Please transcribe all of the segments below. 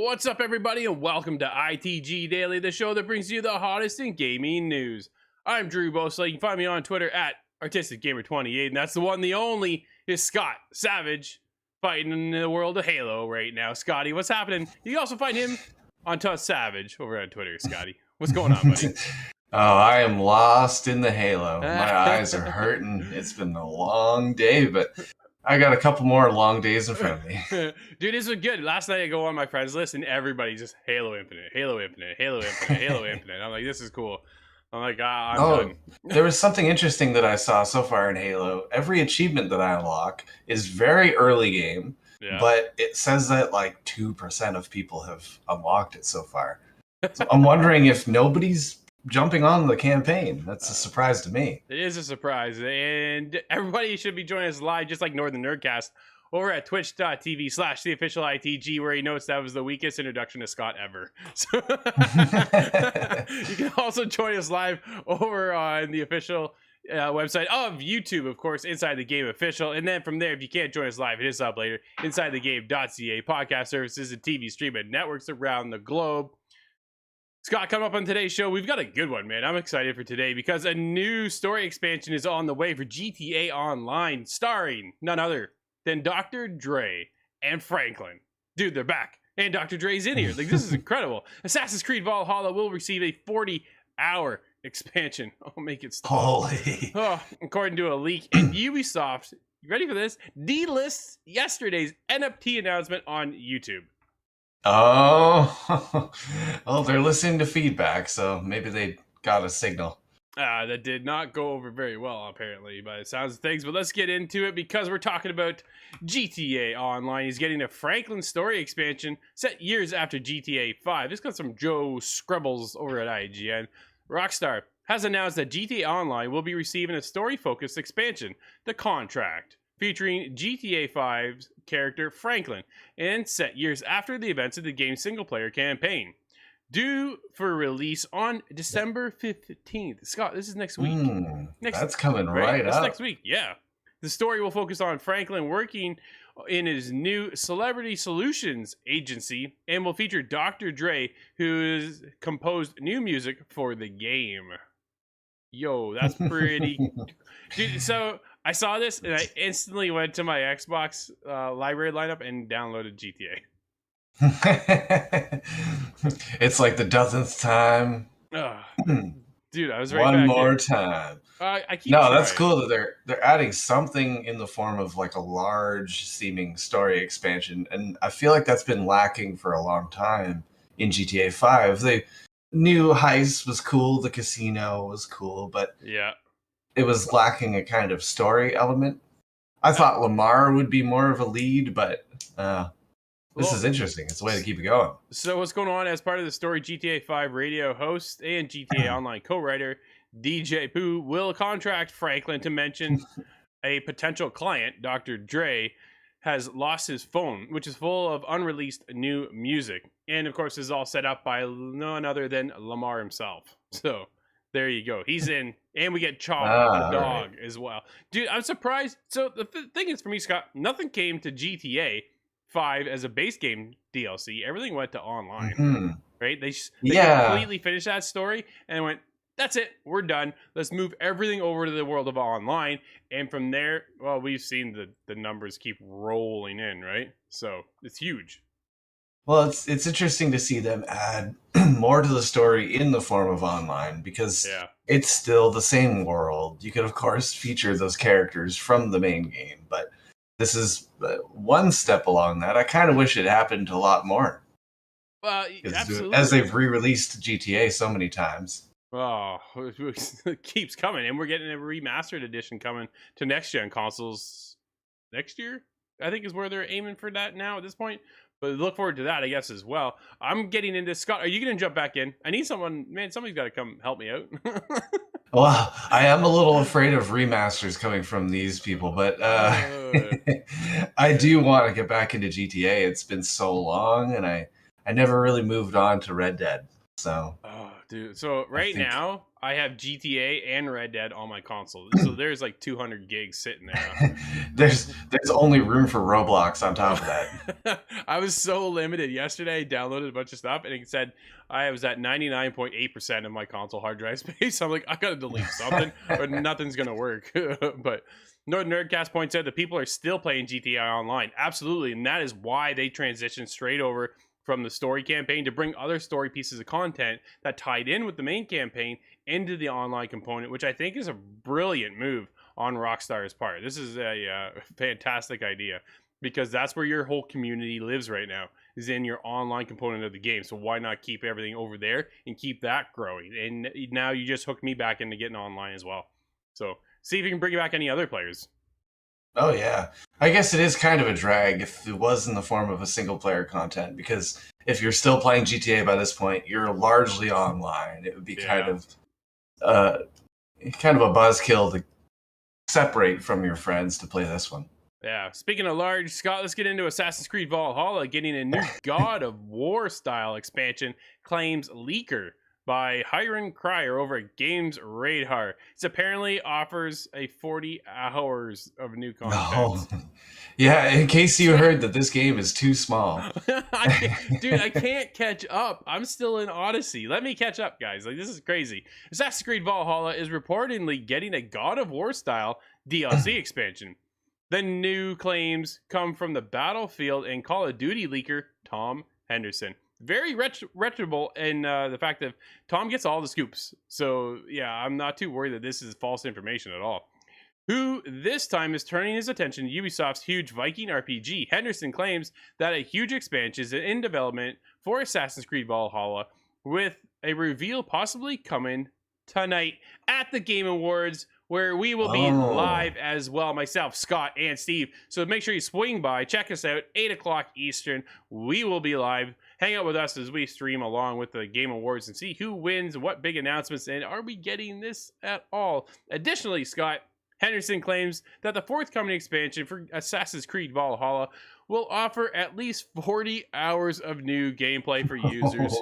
What's up, everybody, and welcome to ITG Daily, the show that brings you the hottest in gaming news. I'm Drew Bosley. You can find me on Twitter at ArtisticGamer28, and that's the one, the only, is Scott Savage, fighting in the world of Halo right now. Scotty, what's happening? You can also find him on Tuss Savage over on Twitter, Scotty. What's going on, buddy? Oh, I am lost in the Halo. My eyes are hurting. It's been a long day, but I got a couple more long days in front of me. Dude, this was good. Last night I go on my friends list and everybody's just Halo Infinite, Halo Infinite, Halo Infinite, Halo Infinite. I'm like, this is cool. I'm like, I'm done. There was something interesting that I saw so far in Halo. Every achievement that I unlock is very early game, but it says that like 2% of people have unlocked it so far. So I'm wondering if nobody's jumping on the campaign. That's a surprise to me. It is a surprise, and everybody should be joining us live, just like Northern Nerdcast, over at twitch.tv/theofficialitg, where he notes that was the weakest introduction to Scott ever. So you can also join us live over on the official website of YouTube, of course, Inside the Game Official. And then from there, if you can't join us live, it is up later. InsideTheGame.ca, podcast services and TV streaming networks around the globe. Scott, coming up on today's show, we've got a good one, man. I'm excited for today because a new story expansion is on the way for GTA Online, starring none other than Dr. Dre and Franklin. Dude, they're back. And Dr. Dre's in here. Like, this is incredible. Assassin's Creed Valhalla will receive a 40-hour expansion. Oh, make it stop. Holy. Oh, according to a leak, and Ubisoft, you ready for this? Delists yesterday's NFT announcement on YouTube. Oh, well, they're listening to feedback, so maybe they got a signal. That did not go over very well, apparently, by the sounds of things. But let's get into it because we're talking about GTA Online. He's getting a Franklin story expansion set years after GTA 5. This comes from Joe Scrubbles over at IGN. Rockstar has announced that GTA Online will be receiving a story-focused expansion, The Contract, featuring GTA 5's character Franklin, and set years after the events of the game's single-player campaign. Due for release on December 15th. Scott, this is next week. That's coming right up. That's next week, yeah. The story will focus on Franklin working in his new Celebrity Solutions agency and will feature Dr. Dre, who has composed new music for the game. Yo, that's pretty... Dude, so I saw this and I instantly went to my Xbox library lineup and downloaded GTA. It's like the dozenth time. Dude, I was right one back more in. time. I keep no, trying. That's cool that they're adding something in the form of like a large seeming story expansion, and I feel like that's been lacking for a long time in GTA 5. The new heist was cool, the casino was cool, but yeah, it was lacking a kind of story element. I thought Lamar would be more of a lead, but this is interesting. It's a way to keep it going. So what's going on? As part of the story, GTA 5 radio host and GTA Online co-writer DJ Pooh will contract Franklin to mention a potential client, Dr. Dre, has lost his phone, which is full of unreleased new music. And, of course, this is all set up by none other than Lamar himself. So there you go. He's in. And we get Chop the dog as well. Dude, I'm surprised. So the thing is, for me, Scott, nothing came to GTA 5 as a base game DLC. Everything went to online, right? They completely finished that story and went, that's it, we're done. Let's move everything over to the world of online. And from there, well, we've seen the numbers keep rolling in, right? So it's huge. Well, it's interesting to see them add more to the story in the form of online because it's still the same world. You could, of course, feature those characters from the main game, but this is one step along that. I kind of wish it happened a lot more. Well, absolutely. As they've re-released GTA so many times. Oh, it keeps coming. And we're getting a remastered edition coming to next-gen consoles next year, I think is where they're aiming for that now at this point. But look forward to that, I guess, as well. I'm getting into... Scott, are you going to jump back in? I need someone... Man, somebody's got to come help me out. Well, I am a little afraid of remasters coming from these people, but I do want to get back into GTA. It's been so long, and I never really moved on to Red Dead. So Dude, so right now I have GTA and Red Dead on my console. So there's like 200 gigs sitting there. there's only room for Roblox on top of that. I was so limited yesterday. I downloaded a bunch of stuff and it said I was at 99.8% of my console hard drive space. I'm like, I gotta delete something or nothing's gonna work. But Northern Nerdcast points out that people are still playing GTA Online. Absolutely, and that is why they transitioned straight over from the story campaign to bring other story pieces of content that tied in with the main campaign into the online component, which I think is a brilliant move on Rockstar's part. This is a fantastic idea because that's where your whole community lives right now, is in your online component of the game. So why not keep everything over there and keep that growing? And now you just hooked me back into getting online as well. So see if you can bring back any other players. Oh yeah, I guess it is kind of a drag if it was in the form of a single player content, because if you're still playing GTA by this point, you're largely online. It would be kind of a buzzkill to separate from your friends to play this one. Yeah. Speaking of large, Scott, let's get into Assassin's Creed Valhalla getting a new God of War style expansion, claims leaker by Hiram Cryer over at Games Radar. It apparently offers a 40 hours of new content. No. Yeah, in case you heard that this game is too small. I can't catch up. I'm still in Odyssey. Let me catch up, guys. Like, this is crazy. Assassin's Creed Valhalla is reportedly getting a God of War style DLC expansion. The new claims come from the Battlefield and Call of Duty leaker Tom Henderson. Very reputable in the fact that Tom gets all the scoops. So, yeah, I'm not too worried that this is false information at all. Who this time is turning his attention to Ubisoft's huge Viking RPG. Henderson claims that a huge expansion is in development for Assassin's Creed Valhalla, with a reveal possibly coming tonight at the Game Awards, where we will be live as well, myself, Scott, and Steve. So make sure you swing by, check us out, 8 o'clock Eastern. We will be live. Hang out with us as we stream along with the Game Awards and see who wins, what big announcements, and are we getting this at all? Additionally, Scott, Henderson claims that the forthcoming expansion for Assassin's Creed Valhalla will offer at least 40 hours of new gameplay for users.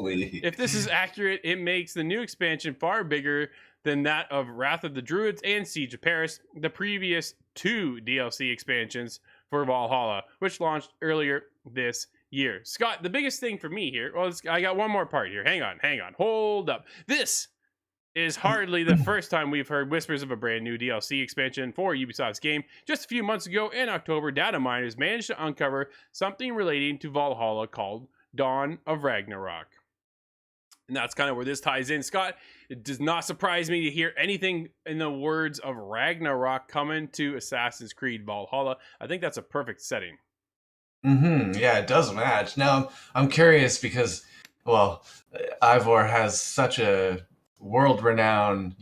If this is accurate, it makes the new expansion far bigger than that of Wrath of the Druids and Siege of Paris, the previous 2 DLC expansions for Valhalla, which launched earlier this year. Scott, the biggest thing for me here, well, I got one more part here. Hang on, hold up. This is hardly the first time we've heard whispers of a brand new DLC expansion for Ubisoft's game. Just a few months ago in October, data miners managed to uncover something relating to Valhalla called Dawn of Ragnarok. And that's kind of where this ties in. Scott, it does not surprise me to hear anything in the words of Ragnarok coming to Assassin's Creed Valhalla. I think that's a perfect setting. Yeah, it does match. Now, I'm curious because, well, Ivor has such a world-renowned,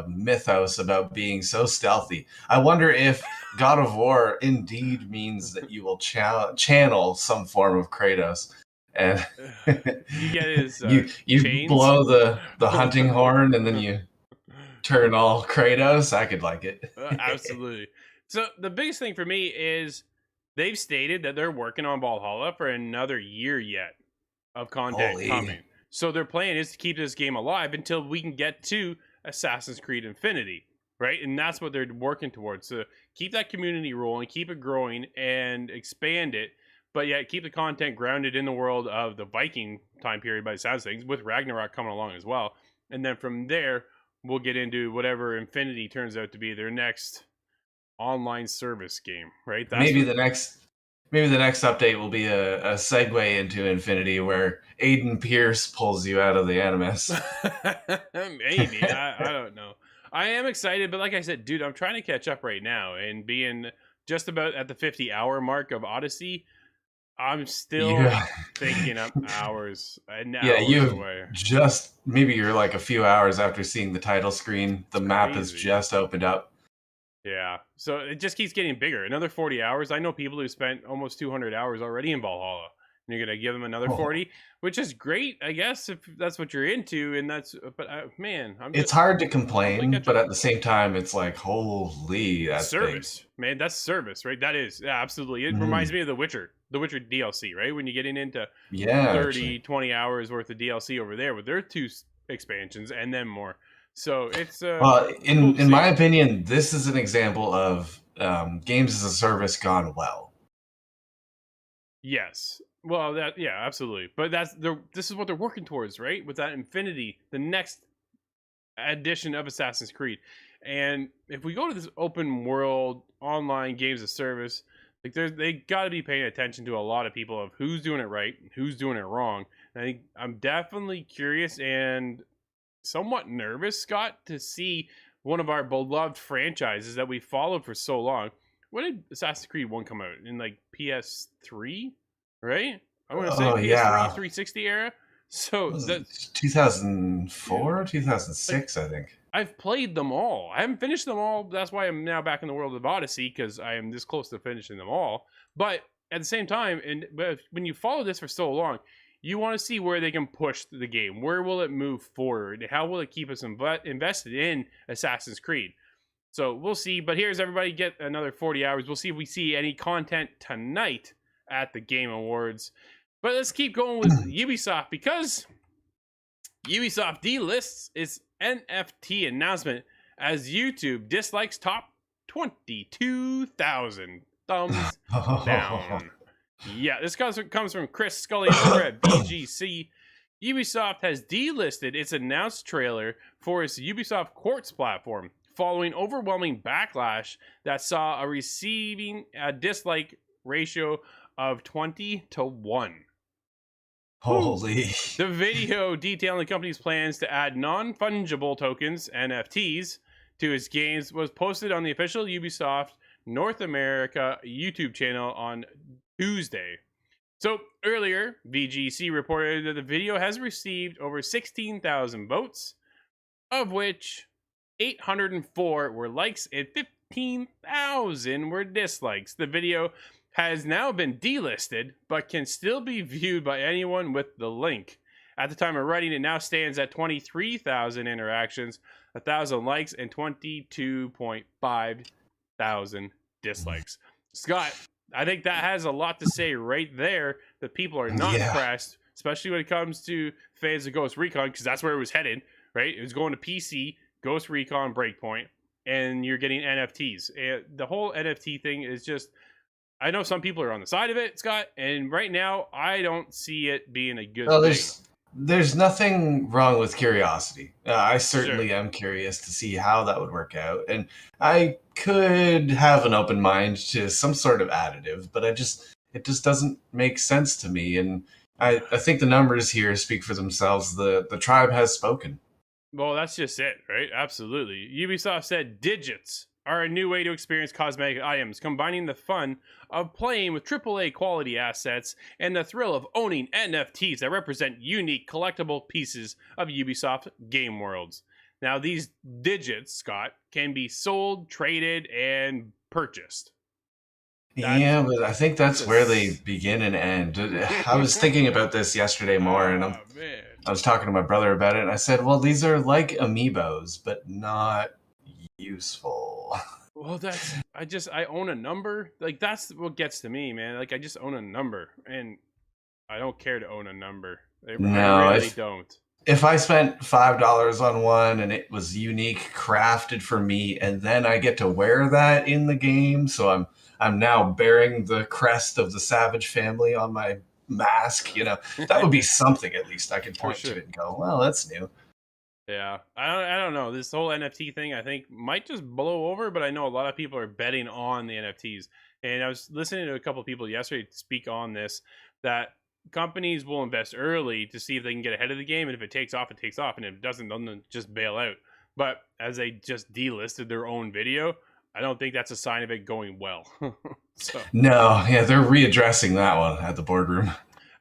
mythos about being so stealthy. I wonder if God of War indeed means that you will channel some form of Kratos, and you get his you blow the hunting horn, and then you turn all Kratos. I could like it. Absolutely. So the biggest thing for me is they've stated that they're working on Valhalla for another year yet of content coming. So their plan is to keep this game alive until we can get to Assassin's Creed Infinity, right? And that's what they're working towards. So keep that community rolling, keep it growing, and expand it, but yet keep the content grounded in the world of the Viking time period by the sounds of things, with Ragnarok coming along as well. And then from there, we'll get into whatever Infinity turns out to be their next online service game, right? That's maybe the next update will be a segue into Infinity where Aiden Pierce pulls you out of the Animus. Maybe. I don't know. I am excited, but like I said, dude, I'm trying to catch up right now, and being just about at the 50-hour mark of Odyssey, I'm still thinking up hours and hours away. Maybe you're like a few hours after seeing the title screen. The map has just opened up. Yeah, so it just keeps getting bigger. Another 40 hours. I know people who spent almost 200 hours already in Valhalla. And you're going to give them another 40, which is great, I guess, if that's what you're into. And that's, but man, it's hard to complain, but at the same time, it's like, holy, that's service, big. Man. That's service, right? That is, yeah, absolutely. It reminds me of the Witcher DLC, right? When you're getting into 20 hours worth of DLC over there with their two expansions and then more. So it's well, cool to in see. my opinion, this is an example of games as a service gone well. Yes. Well, absolutely. But this is what they're working towards, right? With that Infinity, the next edition of Assassin's Creed. And if we go to this open world online games of service, like they got to be paying attention to a lot of people of who's doing it right and who's doing it wrong. And I think I'm definitely curious and somewhat nervous, Scott, to see one of our beloved franchises that we followed for so long. When did Assassin's Creed 1 come out? In like PS3, right? I want to say Oh PS3, yeah, 360 era. So that's 2004, 2006, I think. I've played them all. I haven't finished them all. That's why I'm now back in the world of Odyssey, because I am this close to finishing them all. But at the same time, but when you follow this for so long, you want to see where they can push the game. Where will it move forward? How will it keep us invested in Assassin's Creed? So we'll see. But here's everybody get another 40 hours. We'll see if we see any content tonight at the Game Awards. But let's keep going with Ubisoft, because Ubisoft delists its NFT announcement as YouTube dislikes top 22,000 thumbs down. Yeah, this comes from Chris Scully over at BGC. Ubisoft has delisted its announced trailer for its Ubisoft Quartz platform following overwhelming backlash that saw receiving a dislike ratio of 20-1. Holy. The video detailing the company's plans to add non-fungible tokens, NFTs, to its games was posted on the official Ubisoft North America YouTube channel on Tuesday. So earlier, VGC reported that the video has received over 16,000 votes, of which 804 were likes and 15,000 were dislikes. The video has now been delisted, but can still be viewed by anyone with the link. At the time of writing, it now stands at 23,000 interactions, 1,000 likes, and 22.5 thousand dislikes. Scott, I think that has a lot to say right there, that people are not impressed, especially when it comes to fans of Ghost Recon, because that's where it was headed, right? It was going to PC, Ghost Recon, Breakpoint, and you're getting NFTs. And the whole NFT thing is just, I know some people are on the side of it, Scott, and right now I don't see it being a good thing. There's nothing wrong with curiosity. I certainly am curious to see how that would work out, and I could have an open mind to some sort of additive, but it just doesn't make sense to me. And I think the numbers here speak for themselves. The tribe has spoken. Well, that's just it, right? Absolutely. Ubisoft said digits are a new way to experience cosmetic items, combining the fun of playing with AAA quality assets and the thrill of owning NFTs that represent unique collectible pieces of Ubisoft game worlds. Now, these digits, Scott, can be sold, traded, and purchased. Yeah, but I think that's where they begin and end. I was thinking about this yesterday more, and I was talking to my brother about it, and I said, well, these are like amiibos, but not useful. Well, I own a number. Like, that's what gets to me, man. Like, I just own a number, and I don't care to own a number. I really don't. If I spent $5 on one and it was unique, crafted for me, and then I get to wear that in the game, so I'm now bearing the crest of the Savage family on my mask, that would be something. At least I could point to it and go, well, that's new. Yeah, I don't know. This whole NFT thing, I think, might just blow over, but I know a lot of people are betting on the NFTs. And I was listening to a couple of people yesterday speak on this, that companies will invest early to see if they can get ahead of the game, and if it takes off, it takes off, and if it doesn't, they'll just bail out. But as they just delisted their own video, I don't think that's a sign of it going well. No, yeah, they're readdressing that one at the boardroom.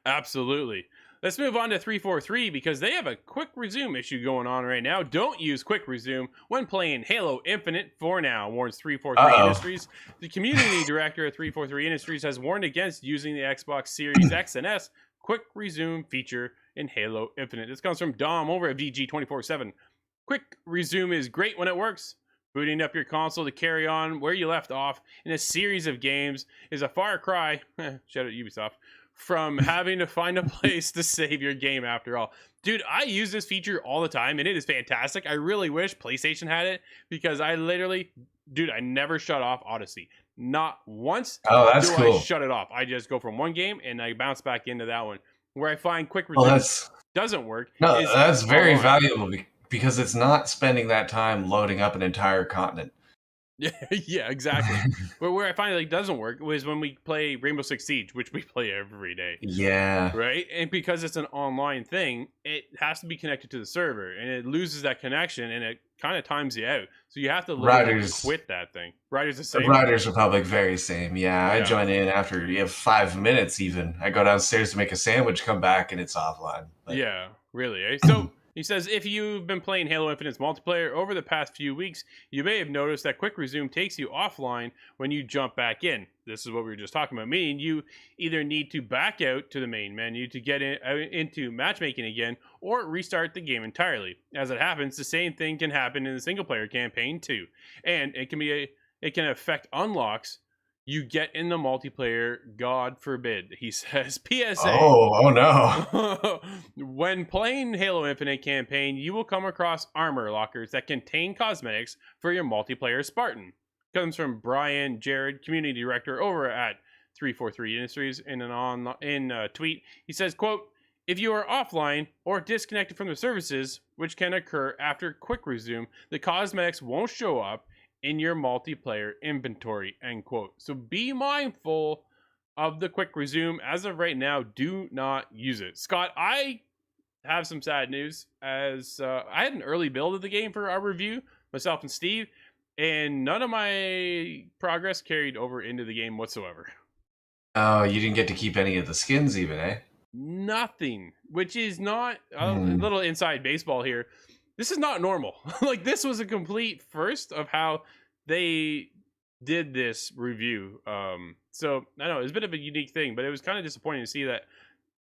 Absolutely. Let's move on to 343, because they have a quick resume issue going on right now. Don't use quick resume when playing Halo Infinite for now, warns 343 Industries. The community director at 343 Industries has warned against using the Xbox Series X and S quick resume feature in Halo Infinite. This comes from Dom over at VG247. Quick resume is great when it works. Booting up your console to carry on where you left off in a series of games is a far cry, shout out Ubisoft, from having to find a place to save your game after all. Dude, I use this feature all the time and it is fantastic. I really wish PlayStation had it because I never shut off Odyssey. Not once I shut it off. I just go from one game and I bounce back into that one. Where I find quick resume doesn't work. No, that's very valuable because it's not spending that time loading up an entire continent. Yeah, exactly. But where I find it doesn't work was when we play Rainbow Six Siege, which we play every day. Yeah. Right? And because it's an online thing, it has to be connected to the server and it loses that connection and it kind of times you out. So you have to literally quit that thing. Riders the same. Riders Republic, very same. Yeah, I join in after 5 minutes even. I go downstairs to make a sandwich, come back, and it's offline. But... Yeah, really. Eh? So... He says, if you've been playing Halo Infinite's multiplayer over the past few weeks, you may have noticed that Quick Resume takes you offline when you jump back in. This is what we were just talking about, meaning you either need to back out to the main menu to get into matchmaking again, or restart the game entirely. As it happens, the same thing can happen in the single-player campaign too, and it can affect unlocks you get in the multiplayer, God forbid. He says, PSA. Oh no. When playing Halo Infinite campaign, you will come across armor lockers that contain cosmetics for your multiplayer Spartan. Comes from Brian Jared, community director over at 343 Industries in a tweet. He says, quote, if you are offline or disconnected from the services, which can occur after quick resume, the cosmetics won't show up in your multiplayer inventory, end quote. So be mindful of the quick resume. As of right now, do not use it. Scott, I have some sad news as I had an early build of the game for our review, myself and Steve, and none of my progress carried over into the game whatsoever. Oh, you didn't get to keep any of the skins even, eh? Nothing, which is not a little inside baseball here. This is not normal. Like, this was a complete first of how they did this review. So, I know, it was a bit of a unique thing, but it was kind of disappointing to see that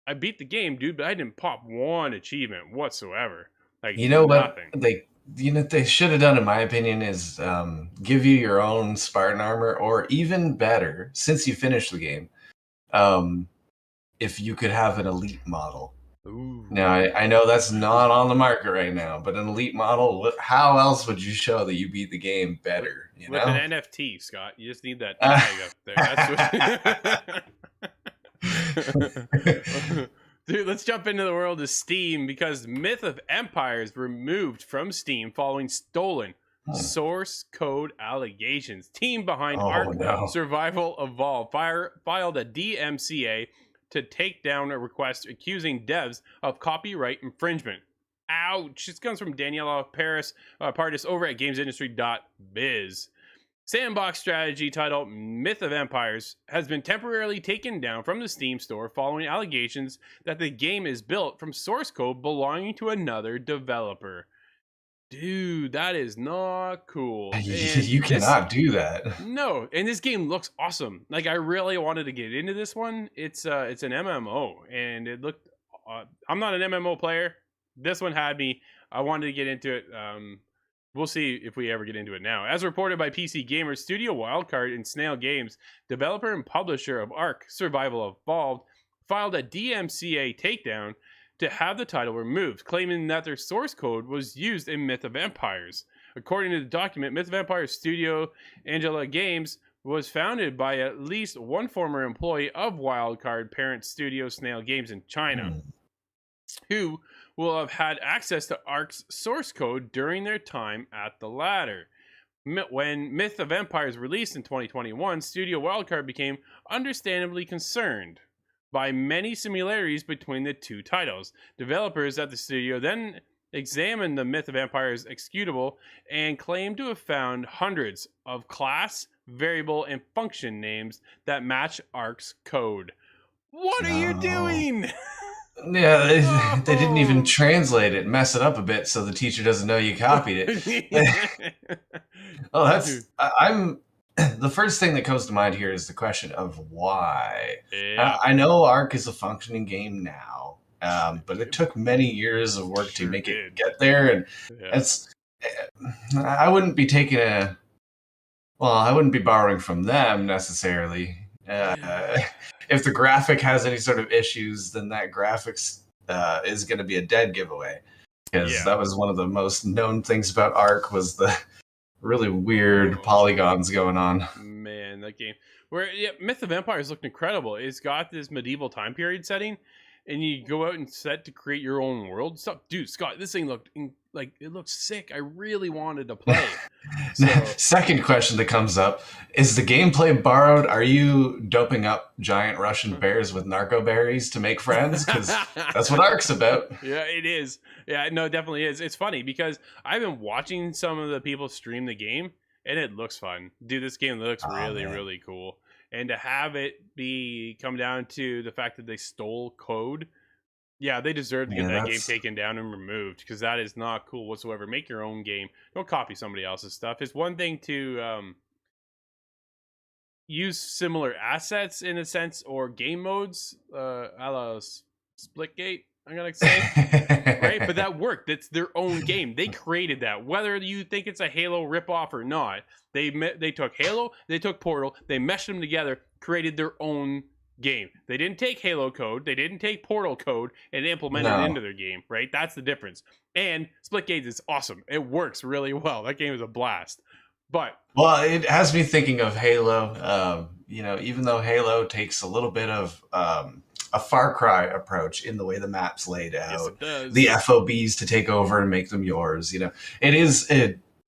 I beat the game, dude, but I didn't pop one achievement whatsoever. Like, nothing. What they should have done, in my opinion, is give you your own Spartan armor, or even better, since you finished the game, if you could have an elite model. Ooh. Now, I know that's not on the market right now, but an elite model, how else would you show that you beat the game better? With an NFT, Scott. You just need that tag up there. That's what... Dude, let's jump into the world of Steam because Myth of Empires removed from Steam following stolen source code allegations. Team behind Survival Evolved filed a DMCA to take down a request accusing devs of copyright infringement. Ouch. This comes from Daniela Pardis over at gamesindustry.biz. Sandbox strategy titled Myth of Empires has been temporarily taken down from the Steam store following allegations that the game is built from source code belonging to another developer. Dude, that is not cool. You cannot do that. No, and this game looks awesome. Like, I really wanted to get into this one. It's an MMO, and it looked... I'm not an MMO player. This one had me. I wanted to get into it. We'll see if we ever get into it now. As reported by PC Gamer, Studio Wildcard and Snail Games, developer and publisher of Ark Survival Evolved, filed a DMCA takedown to have the title removed, claiming that their source code was used in Myth of Empires. According to the document, Myth of Empires studio Angela Games was founded by at least one former employee of Wildcard parent studio Snail Games in China, who will have had access to Ark's source code during their time at the latter. When Myth of Empires released in 2021, Studio Wildcard became understandably concerned by many similarities between the two titles. Developers at the studio then examined the Myth of Empires executable and claimed to have found hundreds of class, variable, and function names that match Ark's code. What are you doing? Yeah, they didn't even translate it, mess it up a bit so the teacher doesn't know you copied it. Oh, I'm the first thing that comes to mind here is the question of why. Yeah. I know Ark is a functioning game now, but it took many years of work to make it get there, and I wouldn't be borrowing from them necessarily. If the graphic has any sort of issues, then that graphics is going to be a dead giveaway. Because that was one of the most known things about Ark, was the really weird polygons going on. Man, that game. Myth of Empires looked incredible. It's got this medieval time period setting, and you go out and set to create your own world. Dude, Scott, this thing looked like it looks sick. I really wanted to play. So, second question that comes up, is the gameplay borrowed? Are you doping up giant Russian bears with narco berries to make friends? Because that's what Ark's about. Yeah, it is. Yeah, no, it definitely is. It's funny because I've been watching some of the people stream the game, and it looks fun. Dude, this game looks really cool. And to have it come down to the fact that they stole code, yeah, they deserve to get that game taken down and removed, because that is not cool whatsoever. Make your own game. Don't copy somebody else's stuff. It's one thing to use similar assets in a sense, or game modes, a la Splitgate, I'm going to say. Right? But that worked. That's their own game. They created that. Whether you think it's a Halo ripoff or not, they took Halo, they took Portal, they meshed them together, created their own game. They didn't take Halo code, they didn't take Portal code and implement it into their game, right? That's the difference. And Splitgate is awesome. It works really well. That game is a blast. But it has me thinking of Halo. Even though Halo takes a little bit of a Far Cry approach in the way the map's laid out, yes, it does. The FOBs to take over and make them yours. It is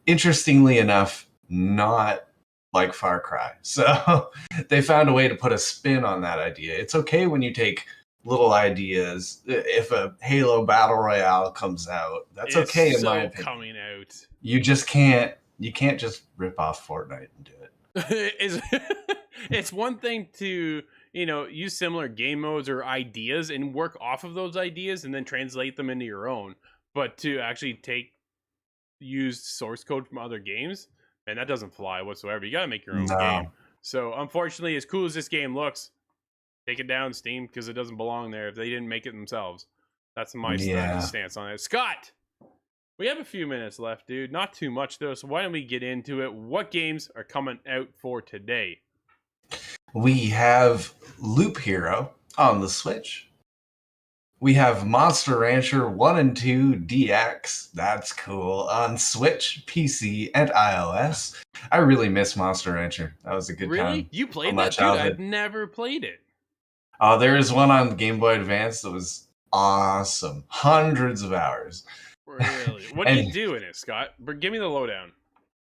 interestingly enough not like Far Cry. So they found a way to put a spin on that idea. It's okay when you take little ideas. If a Halo Battle Royale comes out, that's okay in my opinion. Coming out. You can't just rip off Fortnite and do it. It's one thing to, use similar game modes or ideas and work off of those ideas and then translate them into your own. But to actually use source code from other games, and that doesn't fly whatsoever. You got to make your own game. So unfortunately, as cool as this game looks, take it down, Steam, because it doesn't belong there if they didn't make it themselves. That's my stance on it. Scott, we have a few minutes left, dude. Not too much, though, so why don't we get into it? What games are coming out for today? We have Loop Hero on the Switch. We have Monster Rancher 1 and 2 DX. That's cool. On Switch, PC, and iOS. I really miss Monster Rancher. That was a good time. Really? You played that, dude? I've never played it. There is one on Game Boy Advance that was awesome. Hundreds of hours. Really? What do you do in it, Scott? Give me the lowdown.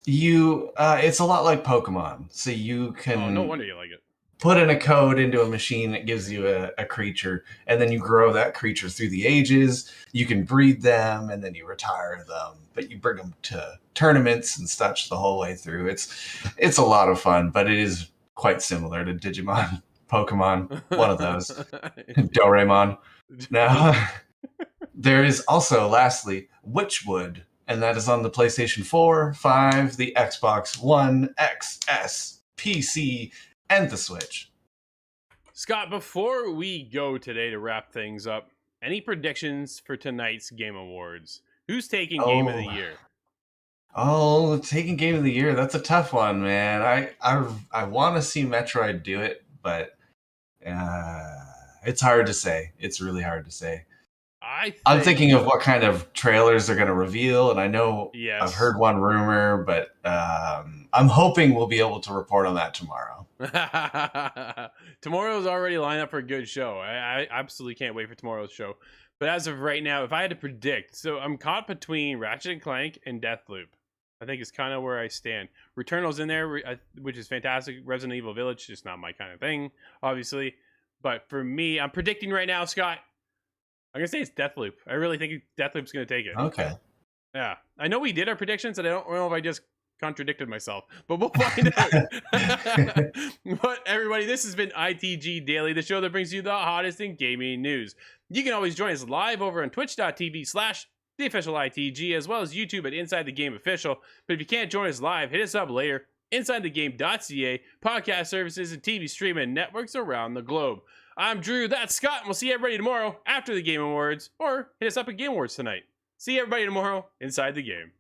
It's a lot like Pokemon. So you can... Oh, no wonder you like it. Put in a code into a machine that gives you a creature, and then you grow that creature through the ages. You can breed them, and then you retire them, but you bring them to tournaments and such the whole way through. It's a lot of fun, but it is quite similar to Digimon, Pokemon, one of those. Doraemon. Now, there is also, lastly, Witchwood, and that is on the PlayStation 4, 5, the Xbox One, XS, PC, and the Switch. Scott, before we go today to wrap things up, any predictions for tonight's Game Awards? Who's taking Game of the Year? Oh, taking Game of the Year, that's a tough one, man. I want to see Metroid do it, but it's hard to say. It's really hard to say. I'm thinking of what kind of trailers they're going to reveal, and I know I've heard one rumor, but I'm hoping we'll be able to report on that tomorrow. Tomorrow's already lined up for a good show. I absolutely can't wait for tomorrow's show. But as of right now, if I had to predict, so I'm caught between Ratchet & Clank and Deathloop. I think it's kind of where I stand. Returnal's in there, which is fantastic. Resident Evil Village, just not my kind of thing, obviously. But for me, I'm predicting right now, Scott, I'm going to say it's Deathloop. I really think Deathloop's going to take it. Okay. Yeah. I know we did our predictions, and I don't know if I just contradicted myself, but we'll find out. But everybody, this has been ITG Daily, the show that brings you the hottest in gaming news. You can always join us live over on twitch.tv/theofficialitg, as well as YouTube at Inside the Game Official. But if you can't join us live, hit us up later. InsideTheGame.ca, podcast services, and TV streaming networks around the globe. I'm Drew, that's Scott, and we'll see everybody tomorrow after the Game Awards, or hit us up at Game Awards tonight. See everybody tomorrow inside the game.